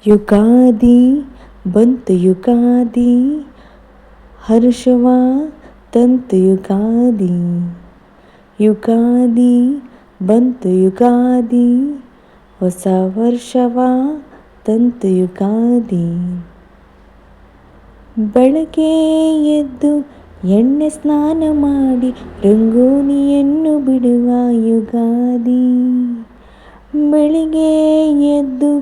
ಯುಗಾದಿ ಬಂತು ಯುಗಾದಿ, ಹರ್ಷವ ತಂತು ಯುಗಾದಿ. ಯುಗಾದಿ ಬಂತು ಯುಗಾದಿ, ಹೊಸ ವರ್ಷವ ತಂತು ಯುಗಾದಿ. ಬೆಳಗ್ಗೆ ಎದ್ದು ಎಣ್ಣೆ ಸ್ನಾನ ಮಾಡಿ ರಂಗೋಲಿಯನ್ನು ಬಿಡುವ ಯುಗಾದಿ. ಬೆಳಿಗ್ಗೆ ಎದ್ದು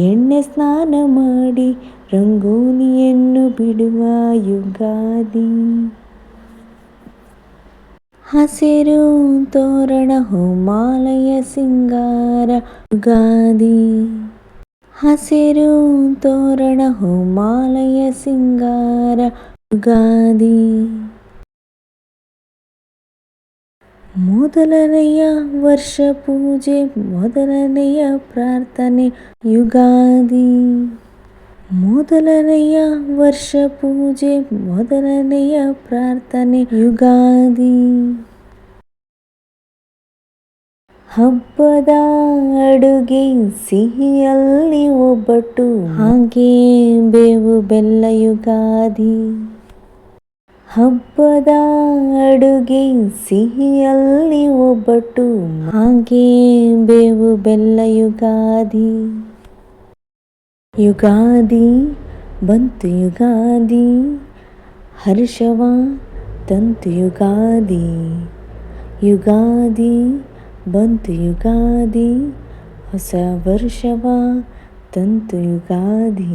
ಎಣ್ಣೆ ಸ್ನಾನ ಮಾಡಿ ರಂಗೋಲಿಯನ್ನು ಬಿಡುವ ಯುಗಾದಿ. ಹಸಿರು ತೋರಣ ಹೂಮಾಲೆಯ ಸಿಂಗಾರ ಯುಗಾದಿ. ಹಸಿರು ತೋರಣ ಹೂಮಾಲೆಯ ಸಿಂಗಾರ ಯುಗಾದಿ. ಮೊದಲನೆಯ ವರ್ಷ ಪೂಜೆ ಮೊದಲನೆಯ ಪ್ರಾರ್ಥನೆ ಯುಗಾದಿ. ಮೊದಲನೆಯ ವರ್ಷ ಪೂಜೆ ಮೊದಲನೆಯ ಪ್ರಾರ್ಥನೆ ಯುಗಾದಿ. ಹಬ್ಬದ ಅಡುಗೆ ಸಿಹಿಯಲ್ಲಿ ಒಬ್ಬಟ್ಟು, ಹಾಗೆ ಬೇವು ಬೆಲ್ಲ ಯುಗಾದಿ. ಹಬ್ಬದ ಅಡುಗೆ ಸಿಹಿಯಲ್ಲಿ ಒಬ್ಬಟ್ಟು, ಹಾಗೆ ಬೇವು ಬೆಲ್ಲ ಯುಗಾದಿ. ಯುಗಾದಿ ಬಂತು ಯುಗಾದಿ, ಹರ್ಷವ ತಂತು ಯುಗಾದಿ. ಯುಗಾದಿ ಬಂತು ಯುಗಾದಿ, ಹೊಸ ವರ್ಷವ ತಂತು ಯುಗಾದಿ.